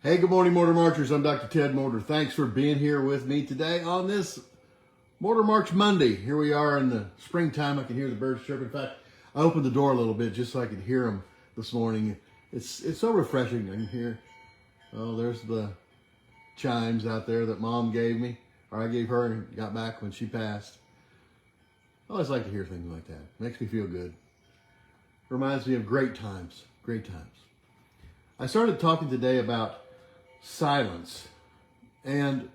Hey, good morning, Morter Marchers. I'm Dr. Ted Morter. Thanks for being here with me today on this Morter March Monday. Here we are in the springtime. I can hear the birds chirping. In fact, I opened the door a little bit just so I could hear them this morning. It's so refreshing. I can hear, oh, there's the chimes out there that Mom gave me, or I gave her and got back when she passed. I always like to hear things like that. Makes me feel good. Reminds me of great times, great times. I started talking today about silence. And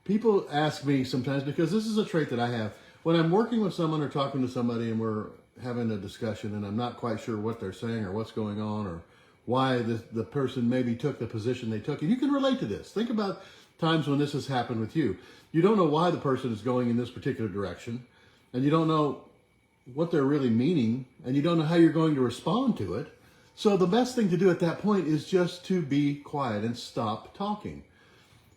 people ask me sometimes, because this is a trait that I have, when I'm working with someone or talking to somebody and we're having a discussion and I'm not quite sure what they're saying or what's going on or why the person maybe took the position they took. And you can relate to this. Think about times when this has happened with you. You don't know why the person is going in this particular direction, and you don't know what they're really meaning, and you don't know how you're going to respond to it. So the best thing to do at that point is just to be quiet and stop talking.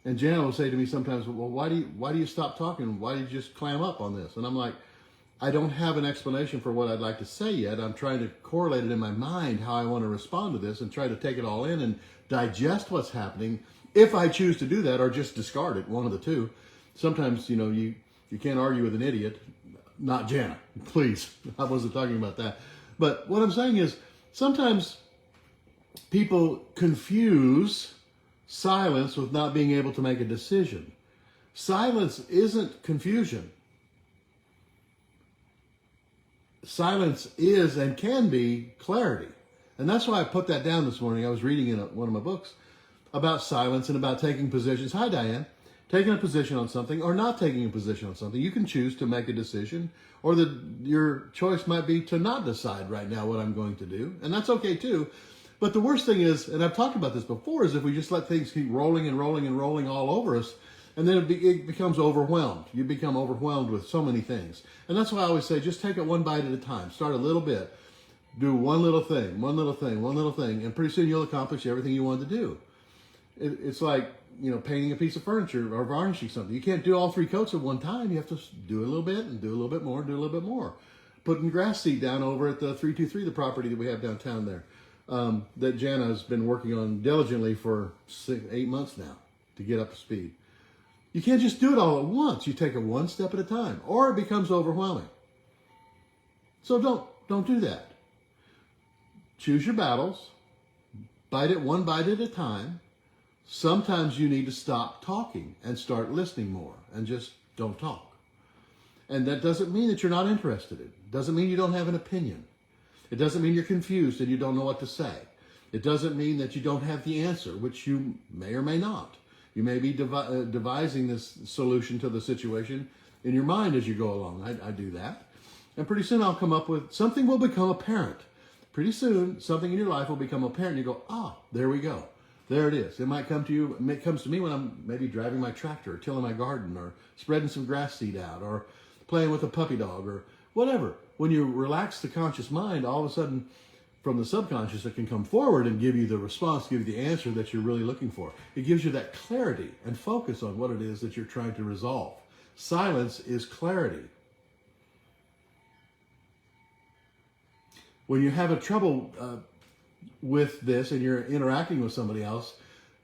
And Jana will say to me sometimes, well, why do you stop talking? Why do you just clam up on this? And I'm like, I don't have an explanation for what I'd like to say yet. I'm trying to correlate it in my mind how I want to respond to this and try to take it all in and digest what's happening if I choose to do that, or just discard it, one of the two. Sometimes, you can't argue with an idiot. Not Jana, please. I wasn't talking about that. But what I'm saying is, sometimes people confuse silence with not being able to make a decision. Silence isn't confusion. Silence is and can be clarity. And that's why I put that down this morning. I was reading in one of my books about silence and about taking positions. Hi, Diane. Taking a position on something or not taking a position on something. You can choose to make a decision, or your choice might be to not decide right now what I'm going to do. And that's okay too. But the worst thing is, and I've talked about this before, is if we just let things keep rolling and rolling and rolling all over us, and then it becomes overwhelmed. You become overwhelmed with so many things. And that's why I always say, just take it one bite at a time. Start a little bit. Do one little thing, one little thing, one little thing. And pretty soon you'll accomplish everything you want to do. It's like, painting a piece of furniture or varnishing something. You can't do all 3 coats at one time. You have to do a little bit and do a little bit more, do a little bit more. Putting grass seed down over at the 323, the property that we have downtown there, that Jana has been working on diligently for 8 months now to get up to speed. You can't just do it all at once. You take it one step at a time, or it becomes overwhelming. So don't do that. Choose your battles. Bite it one bite at a time. Sometimes you need to stop talking and start listening more, and just don't talk. And that doesn't mean that you're not interested. It doesn't mean you don't have an opinion. It doesn't mean you're confused and you don't know what to say. It doesn't mean that you don't have the answer, which you may or may not. You may be devising this solution to the situation in your mind as you go along. I do that. And pretty soon I'll come up with, something will become apparent. Pretty soon, something in your life will become apparent. You go, there we go. There it is. It might come to you. It comes to me when I'm maybe driving my tractor, or tilling my garden, or spreading some grass seed out, or playing with a puppy dog, or whatever. When you relax the conscious mind, all of a sudden, from the subconscious, it can come forward and give you the response, give you the answer that you're really looking for. It gives you that clarity and focus on what it is that you're trying to resolve. Silence is clarity. When you have a trouble with this and you're interacting with somebody else,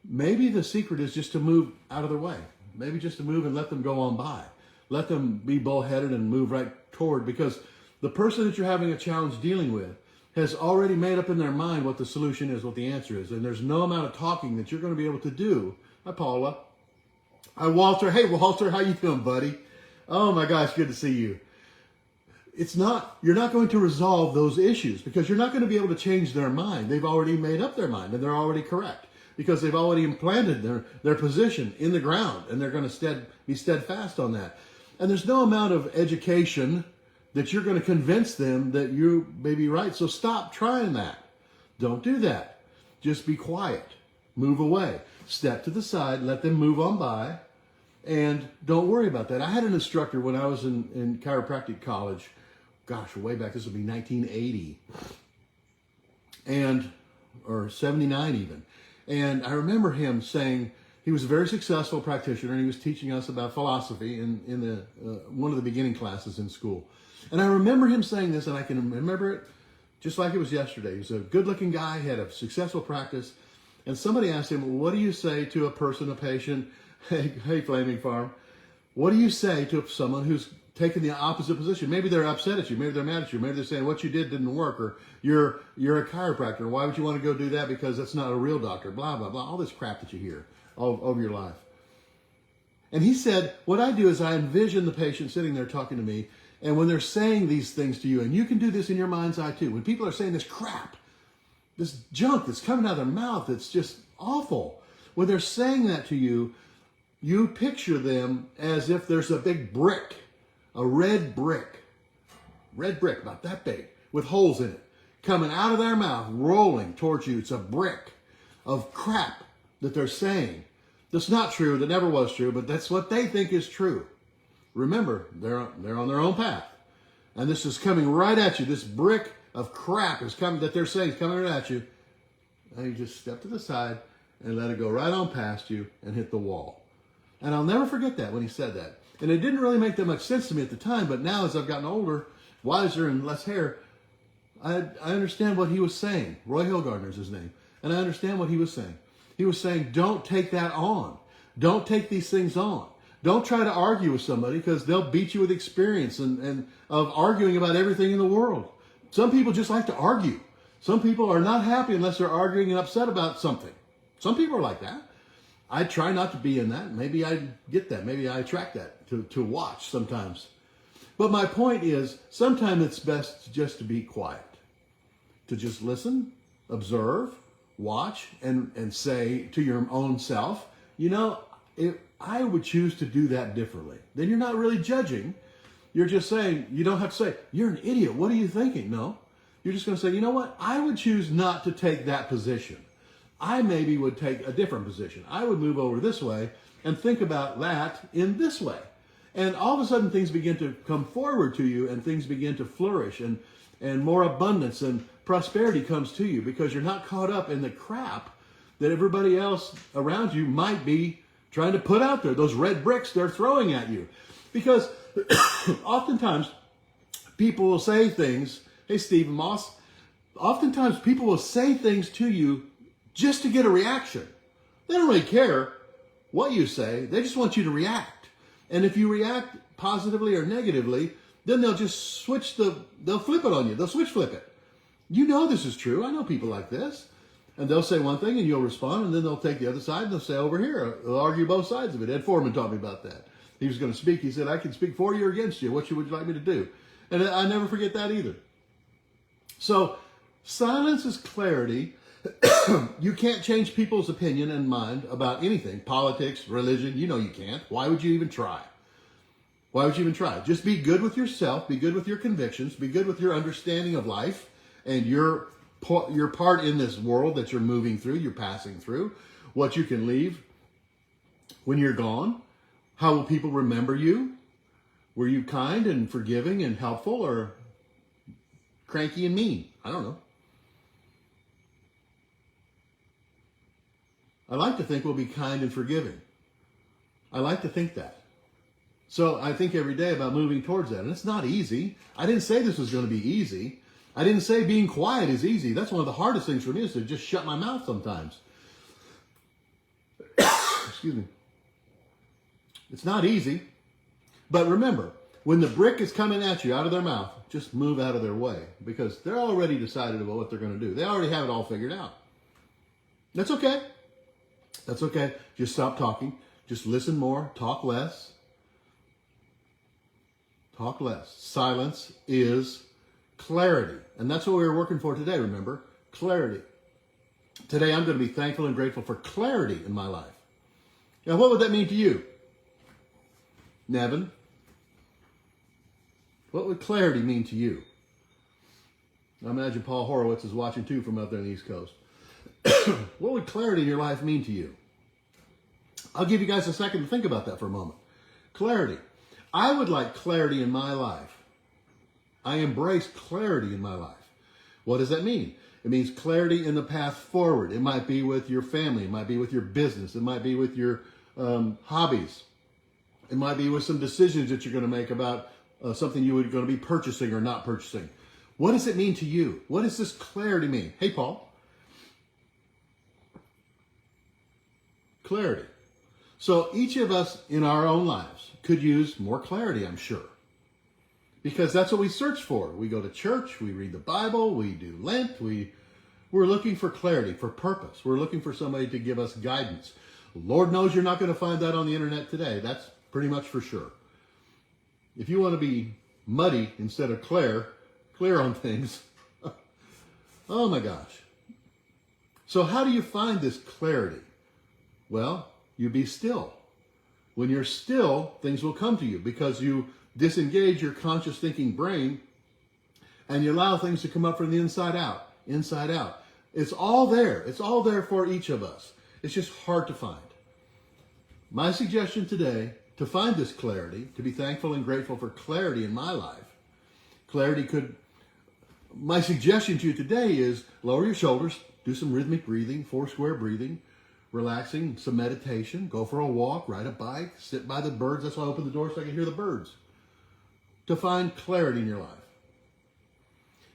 maybe the secret is just to move out of their way. Maybe just to move and let them go on by. Let them be bullheaded and move right toward, because the person that you're having a challenge dealing with has already made up in their mind what the solution is, what the answer is. And there's no amount of talking that you're going to be able to do. Hi, Paula. Hi, Walter. Hey, Walter. How you doing, buddy? Oh, my gosh. Good to see you. You're not going to resolve those issues, because you're not going to be able to change their mind. They've already made up their mind, and they're already correct, because they've already implanted their position in the ground, and they're going to be steadfast on that. And there's no amount of education that you're going to convince them that you may be right. So stop trying that. Don't do that. Just be quiet. Move away. Step to the side. Let them move on by. And don't worry about that. I had an instructor when I was in chiropractic college. Gosh, way back. This would be 1980. Or 79 even. And I remember him saying, he was a very successful practitioner, and he was teaching us about philosophy in one of the beginning classes in school. And I remember him saying this, and I can remember it just like it was yesterday. He was a good-looking guy, he had a successful practice, And somebody asked him, what do you say to a person, a patient, hey, Flaming Farm, what do you say to someone who's taking the opposite position? Maybe they're upset at you, maybe they're mad at you, maybe they're saying what you did didn't work, or you're a chiropractor, why would you want to go do that because that's not a real doctor, blah, blah, blah, all this crap that you hear all over your life. And he said, what I do is I envision the patient sitting there talking to me, and when they're saying these things to you, and you can do this in your mind's eye too, when people are saying this crap, this junk that's coming out of their mouth, it's just awful. When they're saying that to you, you picture them as if there's a big brick, a red brick, about that big, with holes in it, coming out of their mouth, rolling towards you. It's a brick of crap that they're saying. That's not true, that never was true, but that's what they think is true. Remember, they're on their own path. And this is coming right at you. This brick of crap is coming, that they're saying is coming right at you. And you just step to the side and let it go right on past you and hit the wall. And I'll never forget that when he said that. And it didn't really make that much sense to me at the time, but now as I've gotten older, wiser and less hair, I understand what he was saying. Roy Hillgardner is his name. And I understand what he was saying. He was saying, don't take that on. Don't take these things on. Don't try to argue with somebody because they'll beat you with experience and of arguing about everything in the world. Some people just like to argue. Some people are not happy unless they're arguing and upset about something. Some people are like that. I try not to be in that. Maybe I get that. Maybe I attract that to watch sometimes. But my point is, sometimes it's best just to be quiet. To just listen, observe, watch, and say to your own self, you know, I would choose to do that differently. Then you're not really judging. You're just saying, you don't have to say, you're an idiot. What are you thinking? No. You're just going to say, you know what? I would choose not to take that position. I maybe would take a different position. I would move over this way and think about that in this way. And all of a sudden things begin to come forward to you and things begin to flourish and more abundance and prosperity comes to you because you're not caught up in the crap that everybody else around you might be trying to put out there, those red bricks they're throwing at you. Because oftentimes people will say things, hey, Stephen Moss, oftentimes people will say things to you just to get a reaction. They don't really care what you say. They just want you to react. And if you react positively or negatively, then they'll just they'll flip it on you. They'll switch flip it. You know this is true. I know people like this. And they'll say one thing and you'll respond, and then they'll take the other side and they'll say over here. They'll argue both sides of it. Ed Foreman taught me about that. He was going to speak. He said, I can speak for you or against you. What would you like me to do? And I never forget that either. So silence is clarity. You can't change people's opinion and mind about anything. Politics, religion, you know you can't. Why would you even try? Why would you even try? Just be good with yourself. Be good with your convictions. Be good with your understanding of life and your part in this world that you're moving through, you're passing through, what you can leave when you're gone. How will people remember you? Were you kind and forgiving and helpful, or cranky and mean? I don't know. I like to think we'll be kind and forgiving. I like to think that. So I think every day about moving towards that. And it's not easy. I didn't say this was going to be easy. I didn't say being quiet is easy. That's one of the hardest things for me, is to just shut my mouth sometimes. Excuse me. It's not easy. But remember, when the brick is coming at you out of their mouth, just move out of their way, because they're already decided about what they're going to do. They already have it all figured out. That's okay. That's okay. Just stop talking. Just listen more. Talk less. Talk less. Silence is clarity. And that's what we were working for today, remember? Clarity. Today I'm going to be thankful and grateful for clarity in my life. Now, what would that mean to you? Nevin? What would clarity mean to you? I imagine Paul Horowitz is watching too from up there on the East Coast. What would clarity in your life mean to you? I'll give you guys a second to think about that for a moment. Clarity. I would like clarity in my life. I embrace clarity in my life. What does that mean? It means clarity in the path forward. It might be with your family. It might be with your business. It might be with your hobbies. It might be with some decisions that you're going to make about something you are going to be purchasing or not purchasing. What does it mean to you? What does this clarity mean? Hey, Paul. Clarity. So each of us in our own lives could use more clarity, I'm sure. Because that's what we search for. We go to church, we read the Bible, we do Lent, we're looking for clarity, for purpose. We're looking for somebody to give us guidance. Lord knows you're not going to find that on the internet today. That's pretty much for sure. If you want to be muddy instead of clear on things, oh my gosh. So how do you find this clarity? Well, you be still. When you're still, things will come to you because you disengage your conscious thinking brain and you allow things to come up from the inside out. Inside out. It's all there. It's all there for each of us. It's just hard to find. My suggestion today, to find this clarity, to be thankful and grateful for clarity in my life. My suggestion to you today is lower your shoulders, do some rhythmic breathing, 4-square breathing, relaxing, some meditation, go for a walk, ride a bike, sit by the birds. That's why I opened the door so I can hear the birds. To find clarity in your life.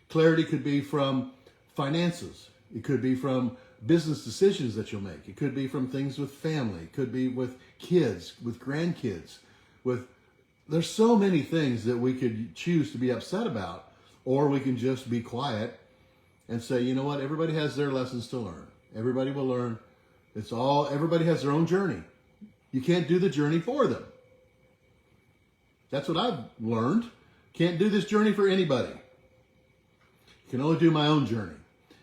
Clarity could be from finances. It could be from business decisions that you'll make. It could be from things with family. It could be with kids, with grandkids. There's so many things that we could choose to be upset about, or we can just be quiet and say, you know what, everybody has their lessons to learn. Everybody will learn. Everybody has their own journey. You can't do the journey for them. That's what I've learned. Can't do this journey for anybody. Can only do my own journey.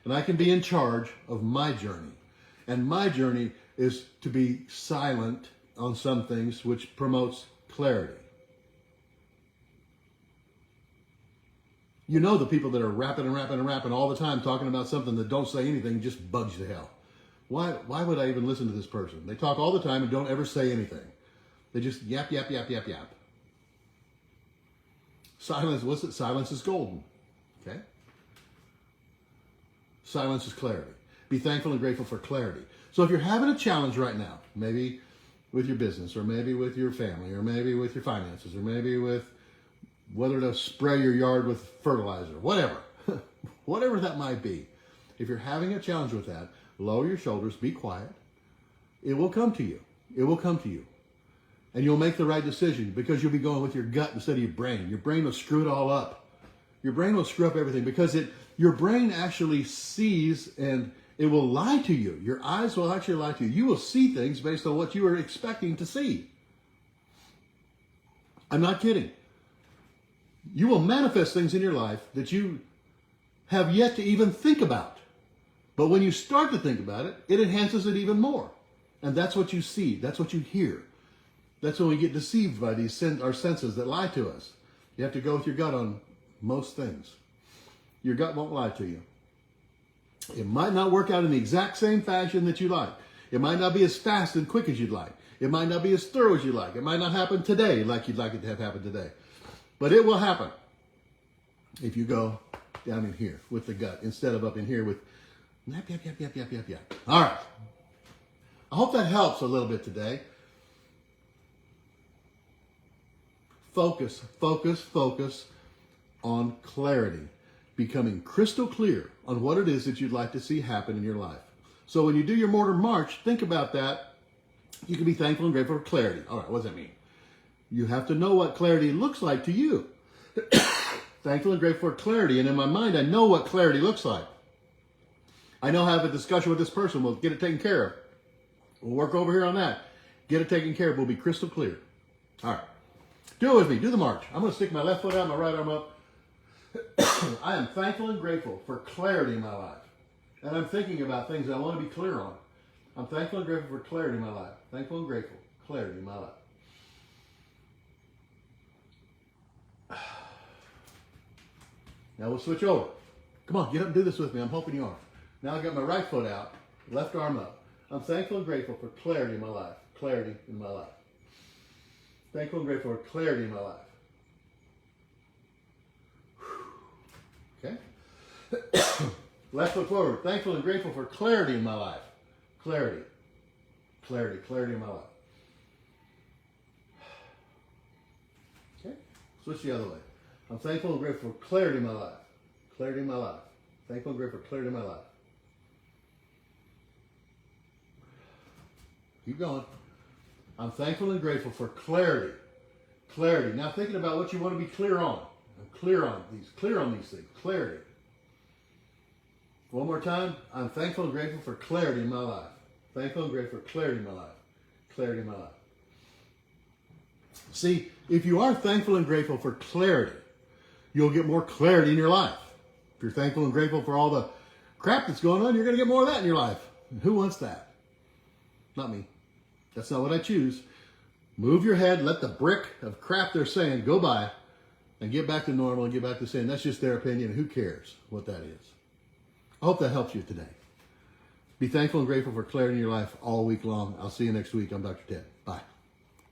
And I can be in charge of my journey. And my journey is to be silent on some things, which promotes clarity. You know the people that are rapping all the time talking about something that don't say anything just bugs you to hell. Why would I even listen to this person? They talk all the time and don't ever say anything. They just yap. Silence, what's it? Silence is golden. Okay? Silence is clarity. Be thankful and grateful for clarity. So if you're having a challenge right now, maybe with your business, or maybe with your family, or maybe with your finances, or maybe with whether to spray your yard with fertilizer, whatever, whatever that might be. If you're having a challenge with that, lower your shoulders, be quiet. It will come to you. It will come to you. And you'll make the right decision because you'll be going with your gut instead of your brain. Your brain will screw it all up. Your brain will screw up everything because your brain actually sees and it will lie to you. Your eyes will actually lie to you. You will see things based on what you were expecting to see. I'm not kidding. You will manifest things in your life that you have yet to even think about. But when you start to think about it, it enhances it even more. And that's what you see. That's what you hear. That's when we get deceived by our senses that lie to us. You have to go with your gut on most things. Your gut won't lie to you. It might not work out in the exact same fashion that you like. It might not be as fast and quick as you'd like. It might not be as thorough as you'd like. It might not happen today like you'd like it to have happened today. But it will happen if you go down in here with the gut instead of up in here with yap. All right. I hope that helps a little bit today. Focus on clarity. Becoming crystal clear on what it is that you'd like to see happen in your life. So when you do your Morter March, think about that. You can be thankful and grateful for clarity. All right, what does that mean? You have to know what clarity looks like to you. Thankful and grateful for clarity. And in my mind, I know what clarity looks like. I know how to have a discussion with this person. We'll get it taken care of. We'll work over here on that. Get it taken care of. We'll be crystal clear. All right. Do it with me. Do the march. I'm going to stick my left foot out, my right arm up. I am thankful and grateful for clarity in my life. And I'm thinking about things I want to be clear on. I'm thankful and grateful for clarity in my life. Thankful and grateful. Clarity in my life. Now we'll switch over. Come on, get up and do this with me. I'm hoping you are. Now I've got my right foot out, left arm up. I'm thankful and grateful for clarity in my life. Clarity in my life. Thankful and grateful for clarity in my life. Okay? Left foot forward. Thankful and grateful for clarity in my life. Clarity. Clarity in my life. Okay? Switch the other way. I'm thankful and grateful for clarity in my life. Clarity in my life. Thankful and grateful for clarity in my life. Keep going. I'm thankful and grateful for clarity. Clarity. Now thinking about what you want to be clear on. I'm clear on these things. Clarity. One more time. I'm thankful and grateful for clarity in my life. Thankful and grateful for clarity in my life. Clarity in my life. See, if you are thankful and grateful for clarity, you'll get more clarity in your life. If you're thankful and grateful for all the crap that's going on, you're going to get more of that in your life. And who wants that? Not me. That's not what I choose. Move your head, let the brick of crap they're saying go by, and get back to normal and get back to saying that's just their opinion. Who cares what that is? I hope that helps you today. Be thankful and grateful for clarity in your life all week long. I'll see you next week. I'm Dr. Ted. Bye.